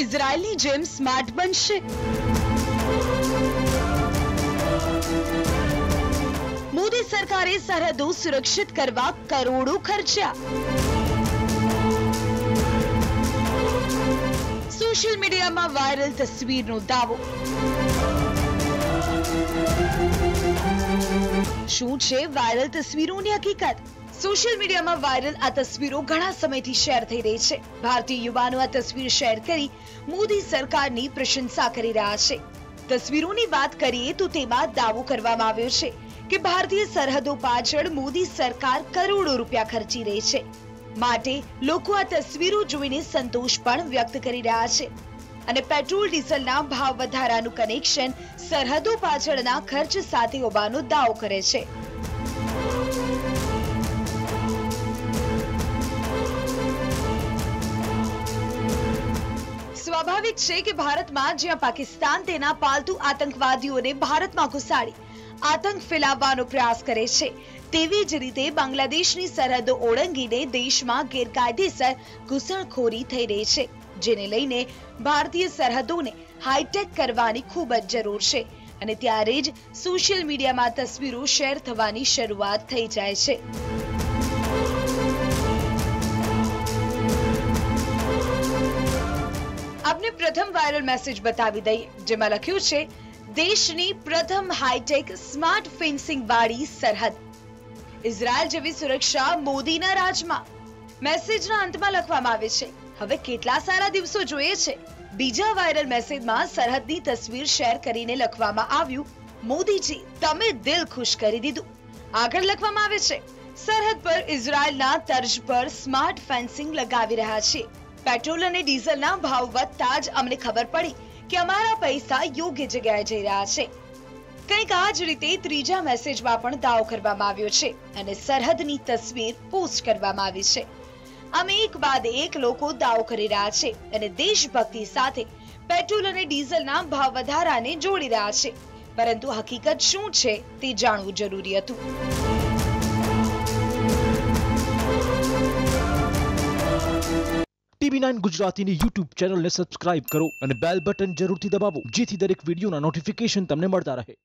ઇઝરાયલની જેમ સ્માર્ટ બનશે? મોદી સરકારે સરહદો સુરક્ષિત કરવા કરોડો ખર્ચ્યા. સોશિયલ મીડિયામાં વાયરલ તસવીરનો દાવો. શું છે વાયરલ તસવીરોની હકીકત? સોશિયલ મીડિયામાં વાયરલ આ તસવીરો ઘણા સમયથી શેર થઈ રહી છે. ભારતીય યુવાનો આ તસવીર શેર કરી મોદી સરકારની પ્રશંસા કરી રહ્યા છે. તસવીરોની વાત કરીએ તો તેમાં દાવો કરવામાં આવ્યો છે કે ભારતીય સરહદો પાછળ મોદી સરકાર કરોડો રૂપિયા ખર્ચી રહી છે. માટે લોકો આ તસવીરો જોઈને સંતોષ પણ વ્યક્ત કરી રહ્યા છે અને પેટ્રોલ ડીઝલના ભાવ વધારાનું કનેક્શન સરહદો પાછળના ખર્ચ સાથે હોવાનો દાવો કરે છે. સ્વાભાવિક છે કે ભારતમાં જ્યાં પાકિસ્તાન તેના પાલતુ આતંકવાદીઓને ભારતમાં ઘુસાડી આતંક ફેલાવવાનો પ્રયાસ કરે છે, તેવી જ રીતે બાંગ્લાદેશની સરહદો ઓળંગીને દેશમાં ગેરકાયદેસર ઘૂસણખોરી થઈ રહી છે, જેને લઈને ભારતીય સરહદોને હાઈટેક કરવાની ખૂબ જ જરૂર છે અને ત્યારે જ સોશિયલ મીડિયામાં તસવીરો શેર થવાની શરૂઆત થઈ જાય છે. આપને પ્રથમ વાયરલ મેસેજ બતાવી દઈએ, જેમાં લખ્યું છે, દેશની પ્રથમ હાઈટેક સ્માર્ટ ફેન્સિંગ વાળી સરહદ, ઇઝરાયલ જેવી સુરક્ષા મોદીના રાજમાં. મેસેજના અંતમાં લખવામાં આવે છે, હવે કેટલા સારા દિવસો જોઈએ છે. બીજા વાયરલ મેસેજમાં સરહદની તસવીર શેર કરીને લખવામાં આવ્યું, મોદીજી તમે દિલ ખુશ કરી દીધું. આગળ લખવામાં આવે છે, સરહદ પર ઇઝરાયલના તર્જ પર સ્માર્ટ ફેન્સિંગ લગાવી રહ્યા છે. પેટ્રોલ અને ડીઝલના ભાવ વધતા જ અમને ખબર પડી કે અમારા પૈસા યોગ્ય જગ્યાએ જઈ રહ્યા છે. કંઈક આ જ રીતે ત્રીજા મેસેજમાં પણ દાવો કરવામાં આવ્યો છે અને સરહદની તસવીર પોસ્ટ કરવામાં આવી છે. આમ એક બાદ એક લોકો દાવો કરી રહ્યા છે અને દેશભક્તિ સાથે પેટ્રોલ અને ડીઝલના ભાવ વધારાને જોડી રહ્યા છે, પરંતુ હકીકત શું છે તે જાણવું જરૂરી હતું. TV9 ગુજરાતીની YouTube ચેનલને સબસ્ક્રાઇબ કરો અને બેલ બટન જરૂરથી દબાવો, જેથી દરેક વિડીયોના નોટિફિકેશન તમને મળતા રહે.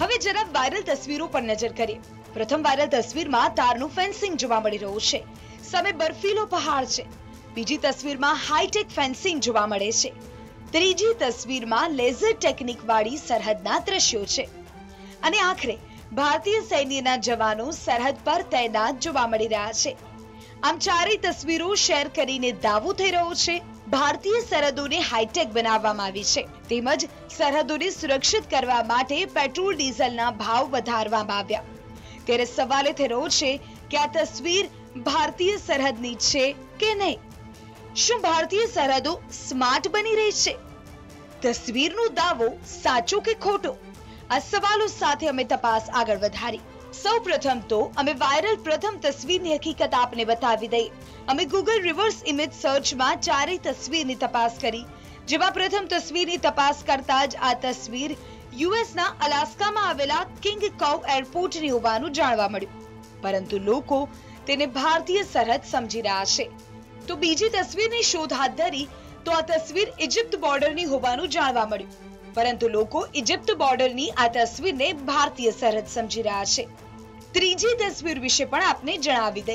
હવે જરા વાયરલ તસવીરો પર નજર કરીએ. પ્રથમ વાયરલ તસવીરમાં તારનું ફેન્સિંગ જોવા મળી રહ્યું છે. સામે બર્ફીલો પહાડ છે. બીજી તસવીરમાં હાઈટેક ફેન્સિંગ જોવા મળે છે. ત્રીજી તસવીરમાં લેઝર ટેકનિક વાળી સરહદના દ્રશ્યો છે અને આખરે ભારતીય સૈન્યના જવાનો સરહદ પર તૈનાત જોવા મળી રહ્યા છે. આમ ચારેય તસવીરો શેર કરીને દાવો થઈ રહ્યો છે, ભારતીય સરહદોને હાઈટેક બનાવવામાં આવી છે, તેમજ સરહદોને સુરક્ષિત કરવા માટે પેટ્રોલ ડીઝલના ભાવ વધારવામાં આવ્યા. ત્યારે સવાલ એ થઈ રહ્યો છે કે આ તસવીર ભારતીય સરહદની છે કે નહીં? શું ભારતીય સરહદો સ્માર્ટ બની રહી છે? તસવીરનો દાવો સાચો કે ખોટો? આ સવાલો સાથે અમે તપાસ આગળ વધારી. સૌપ્રથમ તો અમે વાયરલ પ્રથમ તસવીરની હકીકત આપને બતાવી દઈએ. અમે ગૂગલ રિવર્સ ઇમેજ સર્ચમાં ચારેય તસવીરની તપાસ કરી, જેમાં પ્રથમ તસવીરની તપાસ કરતા જ આ તસવીર યુએસના અલાસ્કામાં આવેલા કિંગ કોવ એરપોર્ટની હોવાનું જાણવા મળ્યું, પરંતુ લોકો તેને ભારતીય સરહદ સમજી રહ્યા છે. તો બીજી તસવીરની શોધ હાથ ધરી તો આ તસવીર ઇજિપ્ત બોર્ડરની હોવાનું જાણવા મળ્યું, પરંતુ લોકો ઇજિપ્ત બોર્ડરની આ તસવીરને ભારતીય સરહદ સમજી રહ્યા છે. ત્રીજી તસવીર વિશે પણ આપને જણાવી દે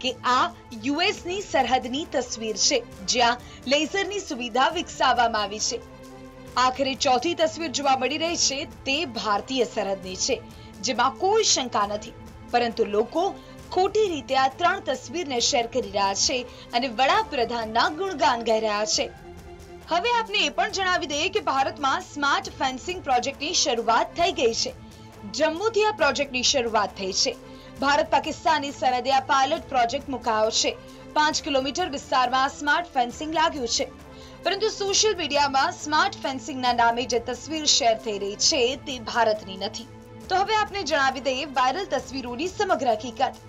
કે આ યુએસની સરહદની તસવીર છે, જ્યાં લેઝરની સુવિધા વિકસાવવામાં આવી છે. આખરે ચોથી તસવીર જોવા મળી રહી છે તે ભારતીય સરહદની છે, જેમાં કોઈ શંકા નથી, પરંતુ લોકો ખોટી રીતે આ ત્રણ તસવીરને શેર કરી રહ્યા છે અને વડાપ્રધાનના ગુણગાન ગાઈ રહ્યા છે. હવે આપને એ પણ જણાવી દઈએ કે ભારતમાં સ્માર્ટ ફેન્સિંગ પ્રોજેક્ટની શરૂઆત થઈ ગઈ છે. જમ્મુથી આ પ્રોજેક્ટની શરૂઆત થઈ છે. ભારત પાકિસ્તાનની સરહદે આ પાયલોટ પ્રોજેક્ટ મુકાયો છે. 5 કિલોમીટર વિસ્તારમાં સ્માર્ટ ફેન્સિંગ લાગ્યું છે, પરંતુ સોશિયલ મીડિયામાં સ્માર્ટ ફેન્સિંગના નામે જે તસવીર શેર થઈ રહી છે તે ભારતની નથી. તો હવે આપને જણાવી દઈએ વાયરલ તસવીરોની સમગ્ર હકીકત.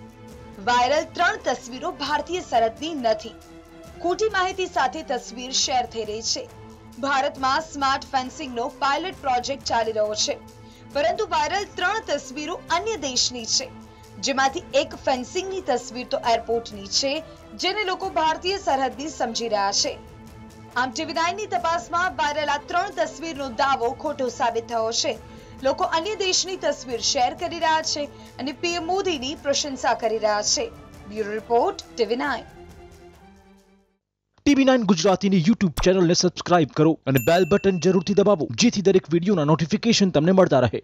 વાયરલ 3 તસવીરો ભારતીય સરહદની નથી. ખોટી માહિતી સાથે તસવીર શેર થઈ રહી છે. ભારતમાં સ્માર્ટ ફેન્સિંગનો પાયલટ પ્રોજેક્ટ ચાલી રહ્યો છે, પરંતુ વાયરલ 3 તસવીરો અન્ય દેશની છે, જેમાંથી એક ફેન્સિંગની તસવીર તો એરપોર્ટની છે, જેને લોકો ભારતીય સરહદની સમજી રહ્યા છે. આમ TV9 ની તપાસમાં વાયરલ આ 3 તસવીરનો દાવો ખોટો સાબિત થયો છે. લોકો અન્ય દેશની તસવીર શેર કરી રહ્યા છે અને પીએમ મોદીની પ્રશંસા કરી રહ્યા છે. Bureau report TV9. TV9 ગુજરાતીની YouTube ચેનલને સબસ્ક્રાઇબ કરો અને બેલ બટન જરૂરથી દબાવો જેથી દરેક વિડીયોના નોટિફિકેશન તમને મળતા રહે.